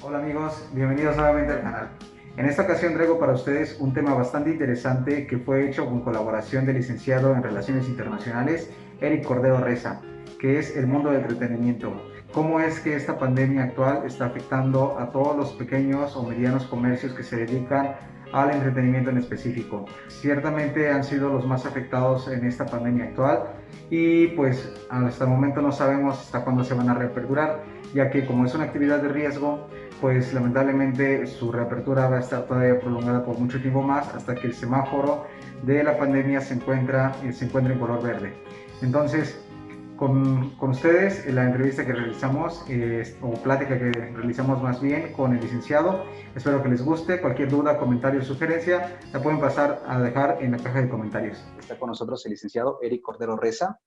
Hola amigos, bienvenidos nuevamente al canal. En esta ocasión traigo para ustedes un tema bastante interesante que fue hecho con colaboración del licenciado en Relaciones Internacionales Eric Cordero Reza, que es el mundo del entretenimiento. Cómo es que esta pandemia actual está afectando a todos los pequeños o medianos comercios que se dedican al entretenimiento en específico. Ciertamente han sido los más afectados en esta pandemia actual y pues hasta el momento no sabemos hasta cuándo se van a reaperturar, ya que como es una actividad de riesgo, pues lamentablemente su reapertura va a estar todavía prolongada por mucho tiempo más hasta que el semáforo de la pandemia se encuentre en color verde. Entonces, con ustedes la entrevista que realizamos, o plática que realizamos más bien con el licenciado. Espero que les guste. Cualquier duda, comentario o sugerencia la pueden pasar a dejar en la caja de comentarios. Está con nosotros el licenciado Eric Cordero Reza.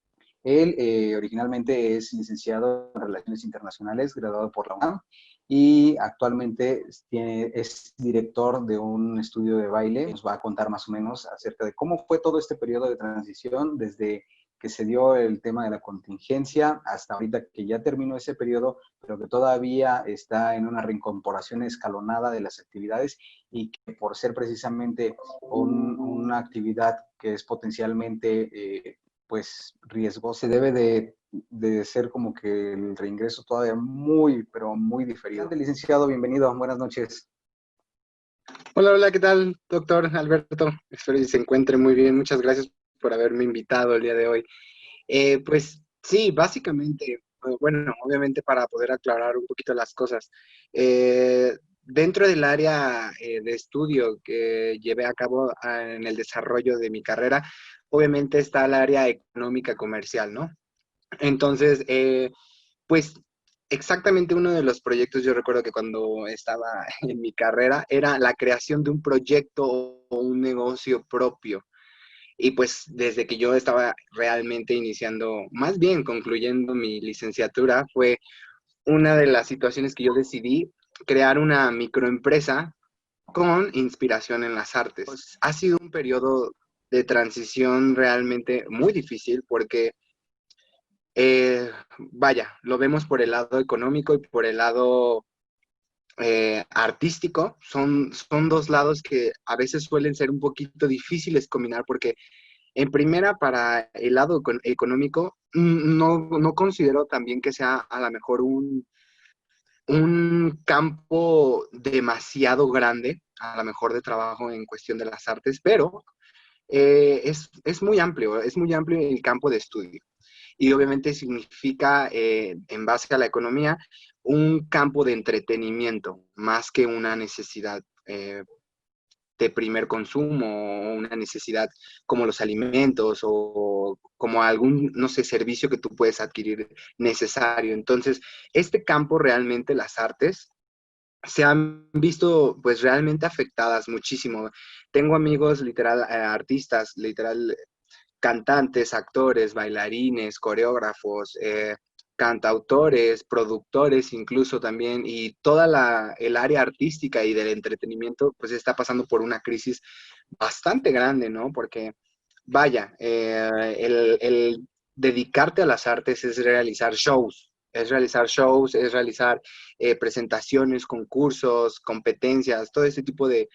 Él originalmente es licenciado en Relaciones Internacionales, graduado por la UNAM, y actualmente es director de un estudio de baile. Nos va a contar más o menos acerca de cómo fue todo este periodo de transición desde que se dio el tema de la contingencia hasta ahorita que ya terminó ese periodo, pero que todavía está en una reincorporación escalonada de las actividades y que por ser precisamente una actividad que es potencialmente pues riesgosa, se debe de ser como que el reingreso todavía muy, pero muy diferido. Licenciado, bienvenido, buenas noches. Hola, hola, ¿qué tal, doctor Alberto? Espero que se encuentre muy bien. Muchas gracias por haberme invitado el día de hoy. Pues sí, básicamente, bueno, obviamente para poder aclarar un poquito las cosas. Dentro del área de estudio que llevé a cabo en el desarrollo de mi carrera, obviamente está el área económica comercial, ¿no? Entonces, pues exactamente uno de los proyectos, yo recuerdo que cuando estaba en mi carrera, era la creación de un proyecto o un negocio propio. Y pues desde que yo estaba realmente iniciando, más bien concluyendo mi licenciatura, fue una de las situaciones que yo decidí crear una microempresa con inspiración en las artes. Pues, ha sido un periodo de transición realmente muy difícil porque vaya, lo vemos por el lado económico y por el lado artístico. Son dos lados que a veces suelen ser un poquito difíciles combinar porque en primera, para el lado económico, no considero también que sea a lo mejor un campo demasiado grande, a lo mejor de trabajo en cuestión de las artes, pero es muy amplio el campo de estudio y obviamente significa, en base a la economía, un campo de entretenimiento más que una necesidad de primer consumo o una necesidad como los alimentos o como algún, no sé, servicio que tú puedes adquirir necesario. Entonces, este campo realmente, las artes, se han visto pues realmente afectadas muchísimo. Tengo amigos literal, artistas, literal cantantes, actores, bailarines, coreógrafos, cantautores, productores incluso también, y toda el área artística y del entretenimiento, pues está pasando por una crisis bastante grande, ¿no? Porque, vaya, el dedicarte a las artes es realizar presentaciones, concursos, competencias, todo ese tipo de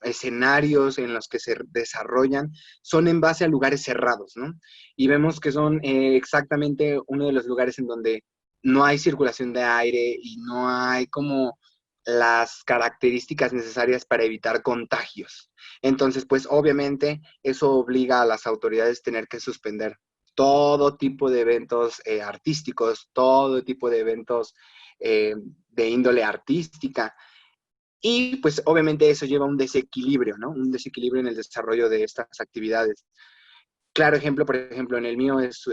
escenarios en los que se desarrollan son en base a lugares cerrados, ¿no? Y vemos que son exactamente uno de los lugares en donde no hay circulación de aire y no hay como las características necesarias para evitar contagios. Entonces, pues obviamente eso obliga a las autoridades a tener que suspender todo tipo de eventos artísticos, todo tipo de eventos de índole artística, y pues obviamente eso lleva a un desequilibrio, ¿no? Un desequilibrio en el desarrollo de estas actividades. Claro ejemplo, por ejemplo, en el mío es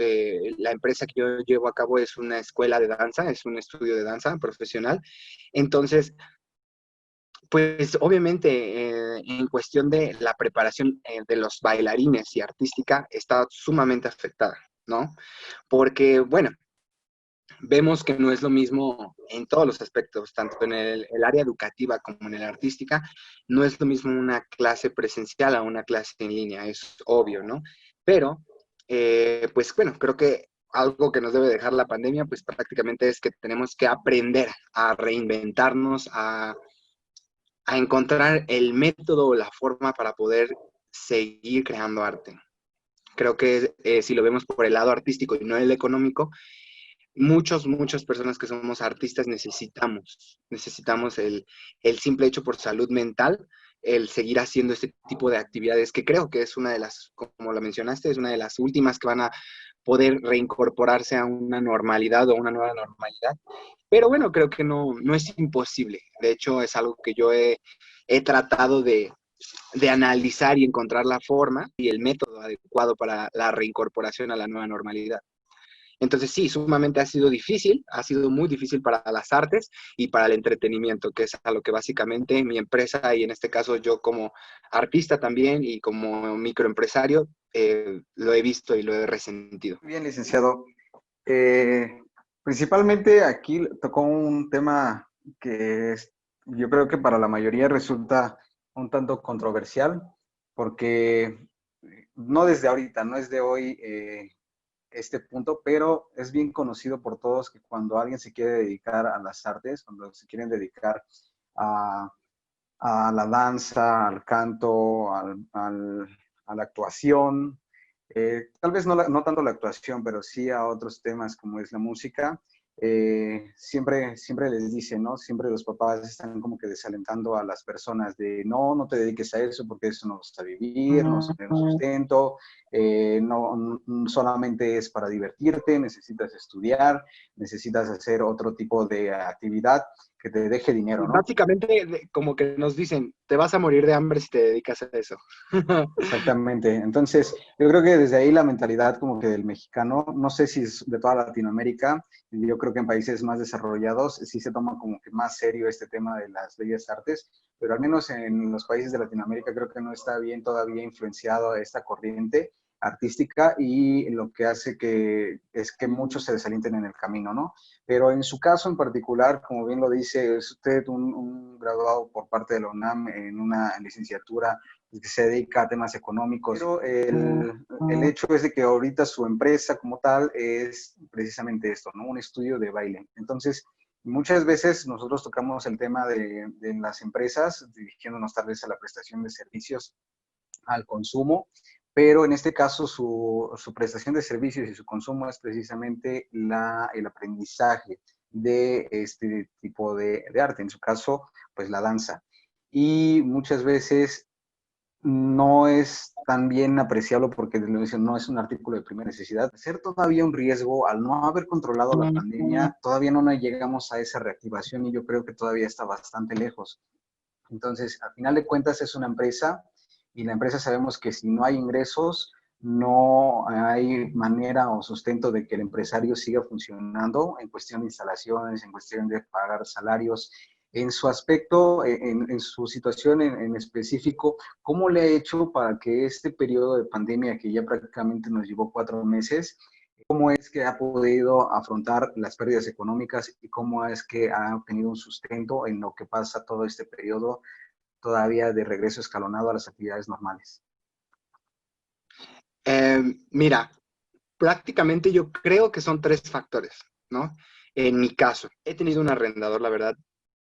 la empresa que yo llevo a cabo es una escuela de danza, es un estudio de danza profesional. Entonces, pues obviamente en cuestión de la preparación de los bailarines y artística está sumamente afectada, ¿no? Porque, bueno, vemos que no es lo mismo en todos los aspectos, tanto en el área educativa como en el artística, no es lo mismo una clase presencial a una clase en línea, es obvio, ¿no? Pero, pues bueno, creo que algo que nos debe dejar la pandemia, pues prácticamente es que tenemos que aprender a reinventarnos, a encontrar el método o la forma para poder seguir creando arte. Creo que si lo vemos por el lado artístico y no el económico, muchas personas que somos artistas necesitamos el simple hecho por salud mental, el seguir haciendo este tipo de actividades que creo que es una de las, como lo mencionaste, es una de las últimas que van a poder reincorporarse a una normalidad o una nueva normalidad. Pero bueno, creo que no es imposible. De hecho, es algo que yo he tratado de analizar y encontrar la forma y el método adecuado para la reincorporación a la nueva normalidad. Entonces sí, sumamente ha sido difícil, ha sido muy difícil para las artes y para el entretenimiento, que es a lo que básicamente mi empresa y en este caso yo como artista también y como microempresario lo he visto y lo he resentido. Bien, licenciado. Eh, Principalmente aquí tocó un tema que yo creo que para la mayoría resulta un tanto controversial, porque no desde ahorita, no es de hoy este punto, pero es bien conocido por todos que cuando alguien se quiere dedicar a las artes, cuando se quieren dedicar a, a la danza, al canto, a la actuación, tal vez no tanto la actuación, pero sí a otros temas como es la música. Siempre les dicen, ¿no? Siempre los papás están como que desalentando a las personas de no te dediques a eso porque eso no vas a vivir, no vas a tener un sustento, solamente es para divertirte, necesitas estudiar, necesitas hacer otro tipo de actividad que te deje dinero, ¿no? Básicamente como que nos dicen, te vas a morir de hambre si te dedicas a eso. Exactamente. Entonces, yo creo que desde ahí la mentalidad como que del mexicano, no sé si es de toda Latinoamérica, yo creo que en países más desarrollados sí se toma como que más serio este tema de las bellas artes, pero al menos en los países de Latinoamérica creo que no está bien todavía influenciado esta corriente artística y lo que hace que es que muchos se desalienten en el camino, ¿no? Pero en su caso en particular, como bien lo dice, es usted un graduado por parte de la UNAM en una licenciatura que se dedica a temas económicos, pero el hecho es de que ahorita su empresa como tal es precisamente esto, ¿no? Un estudio de baile. Entonces, muchas veces nosotros tocamos el tema de las empresas, dirigiéndonos tal vez a la prestación de servicios al consumo, pero en este caso su prestación de servicios y su consumo es precisamente el aprendizaje de este tipo de arte, en su caso, pues la danza. Y muchas veces no es tan bien apreciable porque no es un artículo de primera necesidad. Ser todavía un riesgo al no haber controlado la pandemia, todavía no llegamos a esa reactivación y yo creo que todavía está bastante lejos. Entonces, al final de cuentas es una empresa y la empresa sabemos que si no hay ingresos, no hay manera o sustento de que el empresario siga funcionando en cuestión de instalaciones, en cuestión de pagar salarios. En su aspecto, en su situación en específico, ¿cómo le ha hecho para que este periodo de pandemia que ya prácticamente nos llevó 4 meses, cómo es que ha podido afrontar las pérdidas económicas y cómo es que ha obtenido un sustento en lo que pasa todo este periodo todavía de regreso escalonado a las actividades normales? Mira, prácticamente yo creo que son tres factores, ¿no? En mi caso, he tenido un arrendador, la verdad,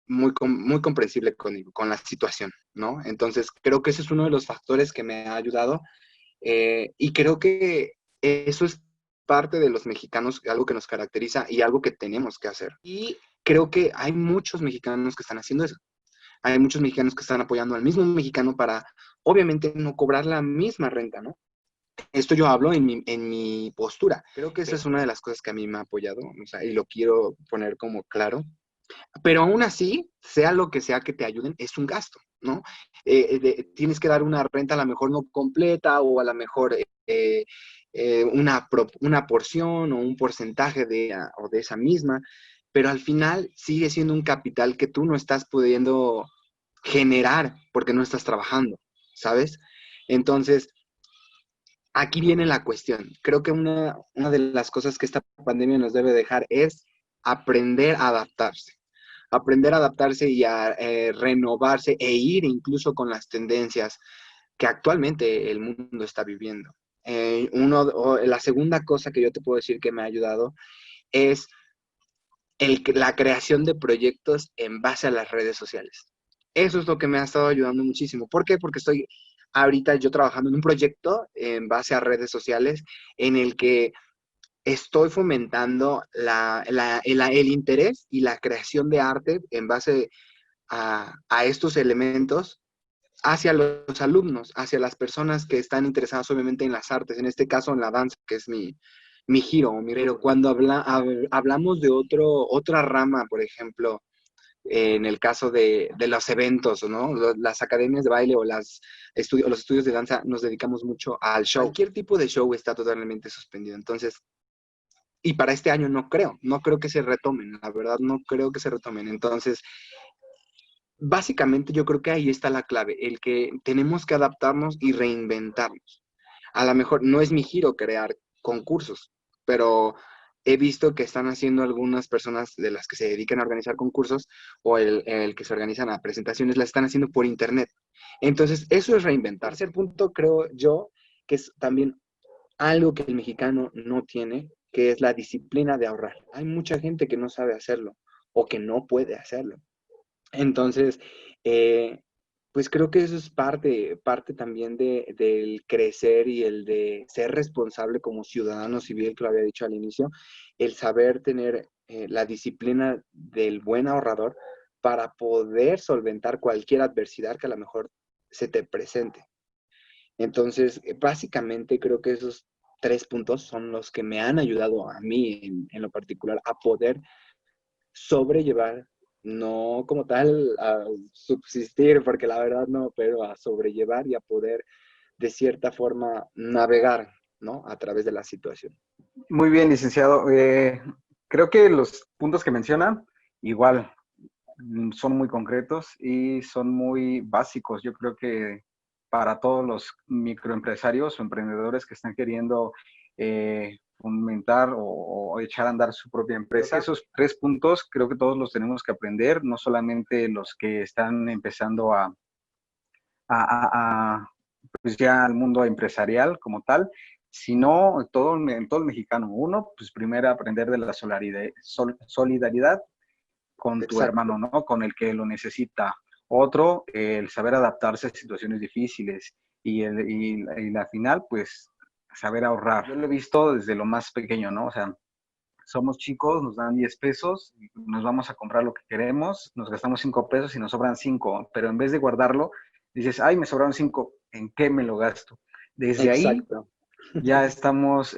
muy comprensible conmigo, con la situación, ¿no? Entonces, creo que ese es uno de los factores que me ha ayudado y creo que eso es parte de los mexicanos, algo que nos caracteriza y algo que tenemos que hacer. Y creo que hay muchos mexicanos que están haciendo eso. Hay muchos mexicanos que están apoyando al mismo mexicano para, obviamente, no cobrar la misma renta, ¿no? Esto yo hablo en mi postura. Creo que esa es una de las cosas que a mí me ha apoyado, o sea, y lo quiero poner como claro. Pero aún así, sea lo que sea que te ayuden, es un gasto, ¿no? Tienes que dar una renta a lo mejor no completa o a lo mejor una porción o un porcentaje o de esa misma, pero al final sigue siendo un capital que tú no estás pudiendo generar porque no estás trabajando, ¿sabes? Entonces, aquí viene la cuestión. Creo que una de las cosas que esta pandemia nos debe dejar es aprender a adaptarse y a renovarse e ir incluso con las tendencias que actualmente el mundo está viviendo. la segunda cosa que yo te puedo decir que me ha ayudado es la creación de proyectos en base a las redes sociales. Eso es lo que me ha estado ayudando muchísimo. ¿Por qué? Porque estoy ahorita yo trabajando en un proyecto en base a redes sociales en el que estoy fomentando el interés y la creación de arte en base a estos elementos hacia los alumnos, hacia las personas que están interesadas obviamente en las artes, en este caso en la danza, que es mi giro. Pero cuando hablamos de otra rama, por ejemplo, en el caso de los eventos, ¿no? Las academias de baile o los estudios de danza, nos dedicamos mucho al show. Cualquier tipo de show está totalmente suspendido. Entonces, y para este año no creo que se retomen, la verdad no creo que se retomen. Entonces, básicamente yo creo que ahí está la clave, el que tenemos que adaptarnos y reinventarnos. A lo mejor no es mi giro crear concursos, pero he visto que están haciendo algunas personas de las que se dedican a organizar concursos o el que se organizan a presentaciones, la están haciendo por internet. Entonces, eso es reinventar. Tercer punto, creo yo, que es también algo que el mexicano no tiene, que es la disciplina de ahorrar. Hay mucha gente que no sabe hacerlo o que no puede hacerlo. Entonces, eh, pues creo que eso es parte también del crecer y el de ser responsable como ciudadano civil, que lo había dicho al inicio, el saber tener la disciplina del buen ahorrador para poder solventar cualquier adversidad que a lo mejor se te presente. Entonces, básicamente creo que esos tres puntos son los que me han ayudado a mí en lo particular a poder sobrellevar, no como tal a subsistir, porque la verdad no, pero a sobrellevar y a poder de cierta forma navegar, ¿no? A través de la situación. Muy bien, licenciado. Creo que los puntos que menciona, igual, son muy concretos y son muy básicos. Yo creo que para todos los microempresarios o emprendedores que están queriendo fomentar o echar a andar su propia empresa, esos tres puntos creo que todos los tenemos que aprender, no solamente los que están empezando a, a pues ya al mundo empresarial como tal, sino en todo el mexicano. Uno, pues primero aprender de la solidaridad con tu Exacto. hermano, ¿no? Con el que lo necesita. Otro, el saber adaptarse a situaciones difíciles. Y la final, pues, saber ahorrar. Yo lo he visto desde lo más pequeño, ¿no? O sea, somos chicos, nos dan 10 pesos, nos vamos a comprar lo que queremos, nos gastamos 5 pesos y nos sobran 5, pero en vez de guardarlo, dices, ay, me sobraron 5, ¿en qué me lo gasto? Desde ahí Exacto. ya estamos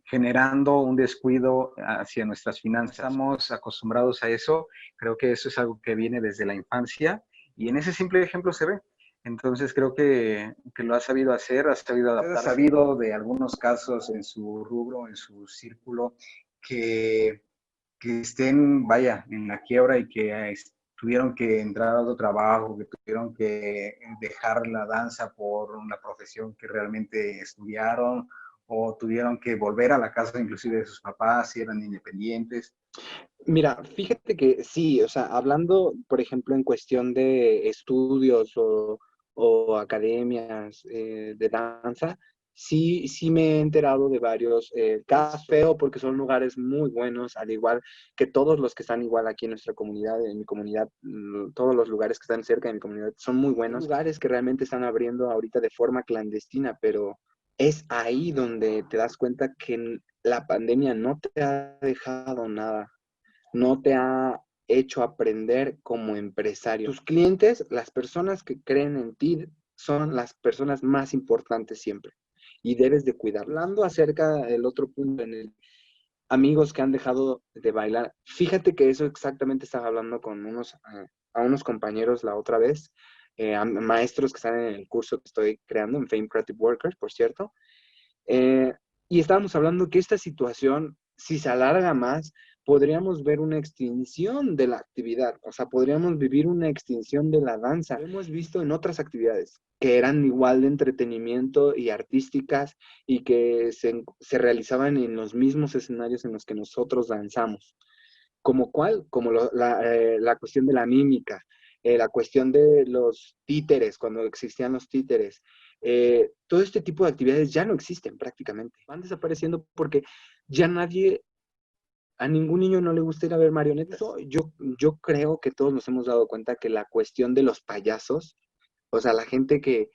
generando un descuido hacia nuestras finanzas. Estamos acostumbrados a eso, creo que eso es algo que viene desde la infancia y en ese simple ejemplo se ve. Entonces creo que lo ha sabido hacer, ha sabido adaptar. Ha sabido de algunos casos en su rubro, en su círculo, que, que estén, vaya, en la quiebra y que tuvieron que entrar a otro trabajo, que tuvieron que dejar la danza por una profesión que realmente estudiaron o tuvieron que volver a la casa inclusive de sus papás si eran independientes. Mira, fíjate que sí, o sea, hablando, por ejemplo, en cuestión de estudios o academias de danza, sí me he enterado de varios casos feo porque son lugares muy buenos, al igual que todos los que están igual aquí en nuestra comunidad, en mi comunidad, todos los lugares que están cerca de mi comunidad son muy buenos. Hay lugares que realmente están abriendo ahorita de forma clandestina, pero es ahí donde te das cuenta que la pandemia no te ha dejado nada, no te ha hecho aprender como empresario. Tus clientes, las personas que creen en ti, son las personas más importantes siempre y debes de cuidar. Hablando acerca del otro punto en el amigos que han dejado de bailar, fíjate que eso exactamente estaba hablando con a unos compañeros la otra vez, maestros que están en el curso que estoy creando en Fame Creative Workers, por cierto, eh, y estábamos hablando que esta situación, si se alarga más, podríamos ver una extinción de la actividad, o sea, podríamos vivir una extinción de la danza. Lo hemos visto en otras actividades que eran igual de entretenimiento y artísticas y que se realizaban en los mismos escenarios en los que nosotros danzamos. ¿Como cuál? Como la cuestión de la mímica, la cuestión de los títeres, cuando existían los títeres, todo este tipo de actividades ya no existen prácticamente. Van desapareciendo porque ya a ningún niño no le gusta ir a ver marionetas. Yo creo que todos nos hemos dado cuenta que la cuestión de los payasos, o sea, la gente que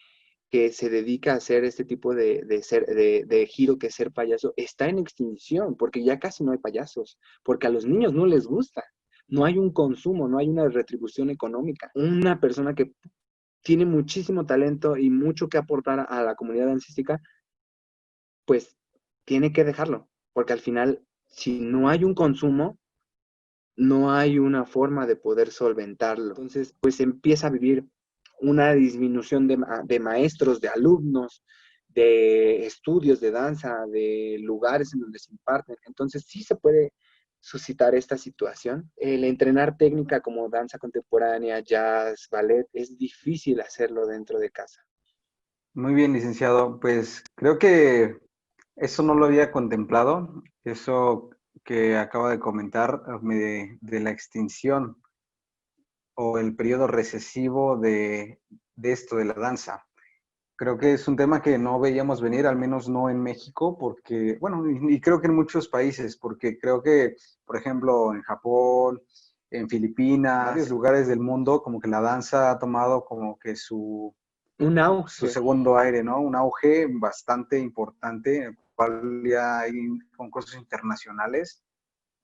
se dedica a hacer este tipo de giro que es ser payaso, está en extinción, porque ya casi no hay payasos, porque a los niños no les gusta. No hay un consumo, no hay una retribución económica. Una persona que tiene muchísimo talento y mucho que aportar a la comunidad dancística, pues tiene que dejarlo, porque al final, si no hay un consumo, no hay una forma de poder solventarlo. Entonces, pues empieza a vivir una disminución de maestros, de alumnos, de estudios de danza, de lugares en donde se imparten. Entonces, sí se puede suscitar esta situación. El entrenar técnica como danza contemporánea, jazz, ballet, es difícil hacerlo dentro de casa. Muy bien, licenciado. Pues creo que eso no lo había contemplado, eso que acaba de comentar de la extinción o el periodo recesivo de esto, de la danza. Creo que es un tema que no veíamos venir, al menos no en México, porque, bueno, y creo que en muchos países, porque creo que, por ejemplo, en Japón, en Filipinas, en varios lugares del mundo, como que la danza ha tomado como que Un su auge. segundo aire, ¿no? Un auge bastante importante, en el cual ya hay concursos internacionales,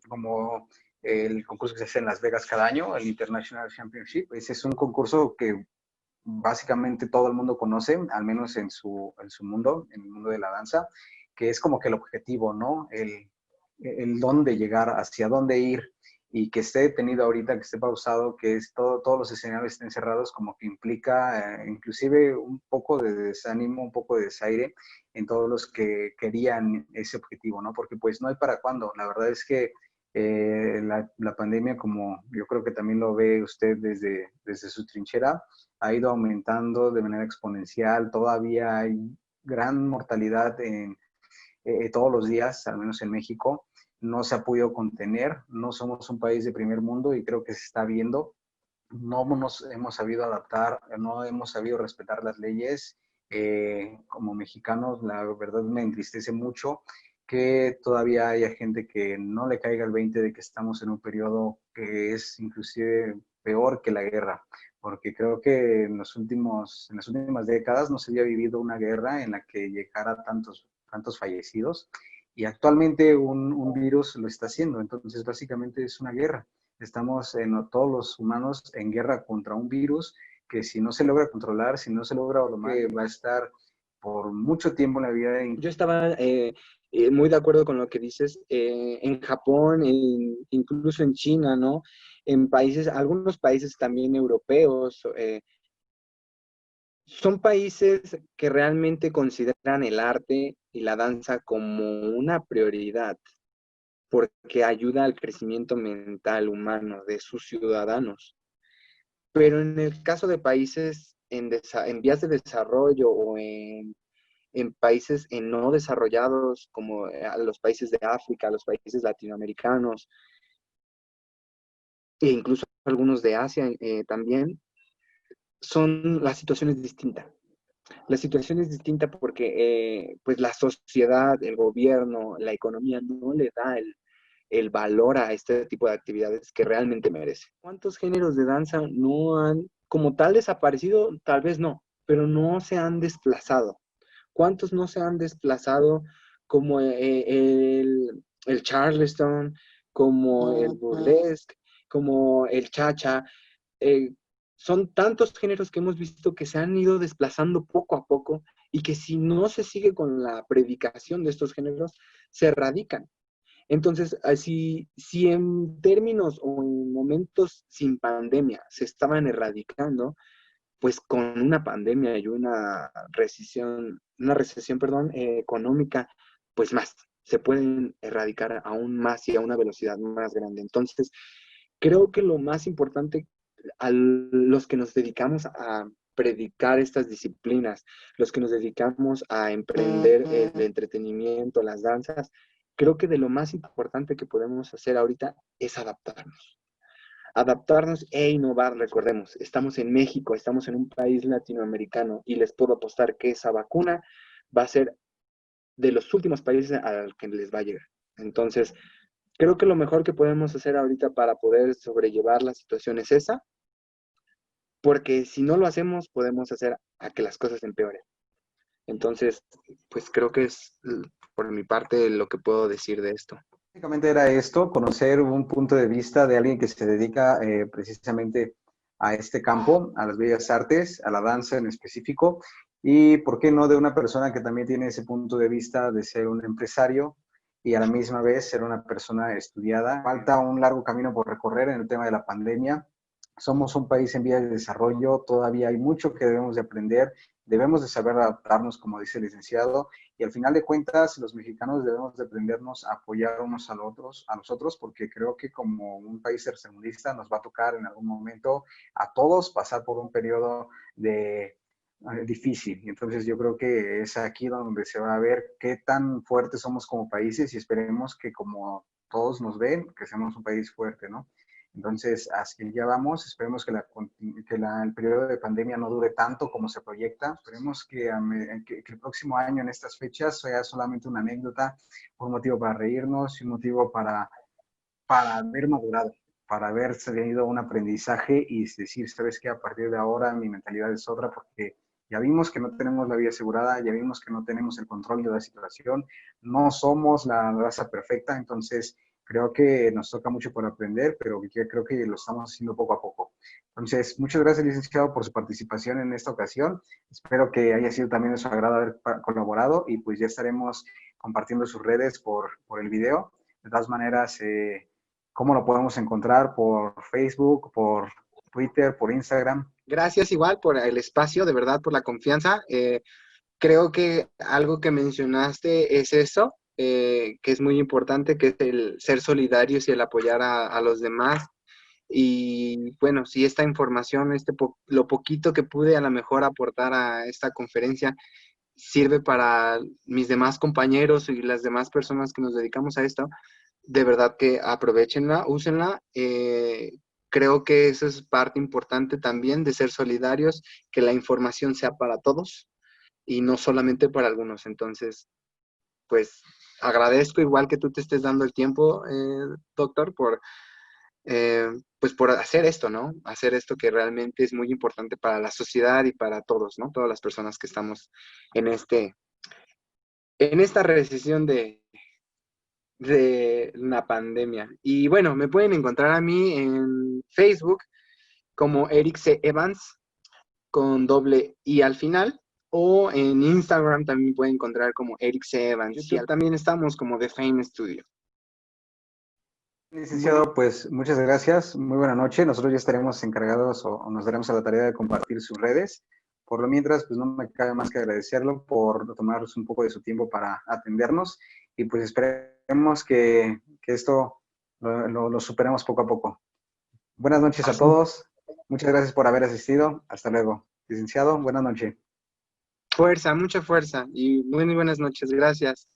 como el concurso que se hace en Las Vegas cada año, el International Championship. Ese es un concurso que básicamente todo el mundo conoce, al menos en su mundo, en el mundo de la danza, que es como que el objetivo, ¿no? El dónde llegar, hacia dónde ir, y que esté detenido ahorita, que esté pausado, que es todos los escenarios estén cerrados, como que implica inclusive un poco de desánimo, un poco de desaire en todos los que querían ese objetivo, ¿no? Porque pues no hay para cuándo. La verdad es que la pandemia, como yo creo que también lo ve usted desde su trinchera, ha ido aumentando de manera exponencial. Todavía hay gran mortalidad en todos los días, al menos en México. No se ha podido contener. No somos un país de primer mundo y creo que se está viendo. No nos hemos sabido adaptar, no hemos sabido respetar las leyes. Como mexicanos, la verdad me entristece mucho que todavía haya gente que no le caiga el 20 de que estamos en un periodo que es inclusive peor que la guerra, porque creo que en las últimas décadas no se había vivido una guerra en la que llegara tantos fallecidos, y actualmente un virus lo está haciendo. Entonces básicamente es una guerra. Estamos todos los humanos en guerra contra un virus que, si no se logra controlar, si no se logra domar, va a estar por mucho tiempo en la vida. Yo estaba muy de acuerdo con lo que dices. En Japón, incluso en China, ¿no? En países, algunos países también europeos, son países que realmente consideran el arte y la danza como una prioridad, porque ayuda al crecimiento mental humano de sus ciudadanos. Pero en el caso de países en vías de desarrollo o en países no desarrollados, como los países de África, los países latinoamericanos, e incluso algunos de Asia también, la situación es distinta. La situación es distinta porque pues la sociedad, el gobierno, la economía no le da el valor a este tipo de actividades que realmente merece. ¿Cuántos géneros de danza no han, como tal, desaparecido? Tal vez no, pero no se han desplazado. ¿Cuántos no se han desplazado como el Charleston, como el burlesque, como el cha-cha? Eh, Son tantos géneros que hemos visto que se han ido desplazando poco a poco y que si no se sigue con la predicación de estos géneros, se erradican. Entonces, si en términos o en momentos sin pandemia se estaban erradicando, pues con una pandemia y una recesión, perdón, económica, pues más, se pueden erradicar aún más y a una velocidad más grande. Entonces, creo que lo más importante a los que nos dedicamos a predicar estas disciplinas, los que nos dedicamos a emprender el entretenimiento, las danzas, creo que de lo más importante que podemos hacer ahorita es adaptarnos. adaptarnos e innovar. Recordemos, estamos en México, estamos en un país latinoamericano y les puedo apostar que esa vacuna va a ser de los últimos países al que les va a llegar. Entonces, creo que lo mejor que podemos hacer ahorita para poder sobrellevar la situación es esa, porque si no lo hacemos, podemos hacer a que las cosas empeoren. Entonces, pues creo que es por mi parte lo que puedo decir de esto. Básicamente era esto, conocer un punto de vista de alguien que se dedica precisamente a este campo, a las bellas artes, a la danza en específico, y por qué no de una persona que también tiene ese punto de vista de ser un empresario y a la misma vez ser una persona estudiada. Falta un largo camino por recorrer en el tema de la pandemia. Somos un país en vías de desarrollo, todavía hay mucho que debemos de aprender, debemos de saber adaptarnos, como dice el licenciado, y al final de cuentas, los mexicanos debemos de aprendernos a apoyar unos a los otros, porque creo que como un país tercermundista nos va a tocar en algún momento a todos pasar por un periodo de difícil. Y entonces yo creo que es aquí donde se va a ver qué tan fuertes somos como países y esperemos que como todos nos ven, que seamos un país fuerte, ¿no? Entonces, así ya vamos. Esperemos que, el periodo de pandemia no dure tanto como se proyecta. Esperemos que el próximo año en estas fechas sea solamente una anécdota, un motivo para reírnos y un motivo para haber madurado, para haber tenido un aprendizaje y decir, sabes que a partir de ahora mi mentalidad es otra porque ya vimos que no tenemos la vida asegurada, ya vimos que no tenemos el control de la situación, no somos la raza perfecta, entonces creo que nos toca mucho por aprender, pero creo que lo estamos haciendo poco a poco. Entonces, muchas gracias, licenciado, por su participación en esta ocasión. Espero que haya sido también de su agrado haber colaborado y pues ya estaremos compartiendo sus redes por el video. De todas maneras, ¿cómo lo podemos encontrar? ¿Por Facebook, por Twitter, por Instagram? Gracias igual por el espacio, de verdad, por la confianza. Creo que algo que mencionaste es eso, que es muy importante, que es el ser solidarios y el apoyar a los demás. Y bueno, si esta información, lo poquito que pude a lo mejor aportar a esta conferencia sirve para mis demás compañeros y las demás personas que nos dedicamos a esto, de verdad que aprovechenla, úsenla. Creo que eso es parte importante también de ser solidarios, que la información sea para todos y no solamente para algunos. Entonces, pues agradezco igual que tú te estés dando el tiempo, doctor, eh, pues por hacer esto, ¿no? Hacer esto que realmente es muy importante para la sociedad y para todos, ¿no? Todas las personas que estamos en en esta recesión de la pandemia. Y bueno, me pueden encontrar a mí en Facebook como Eric C. Evans con doble I al final, o en Instagram también me pueden encontrar como Eric C. Evans. Y también estamos como The Fame Studio. Licenciado, pues muchas gracias. Muy buena noche. Nosotros ya estaremos encargados o nos daremos a la tarea de compartir sus redes. Por lo mientras, pues no me cabe más que agradecerlo por tomarnos un poco de su tiempo para atendernos y pues esperemos que esto lo superemos poco a poco. Buenas noches a todos. Muchas gracias por haber asistido. Hasta luego. Licenciado, buenas noches. Fuerza, mucha fuerza y muy buenas noches. Gracias.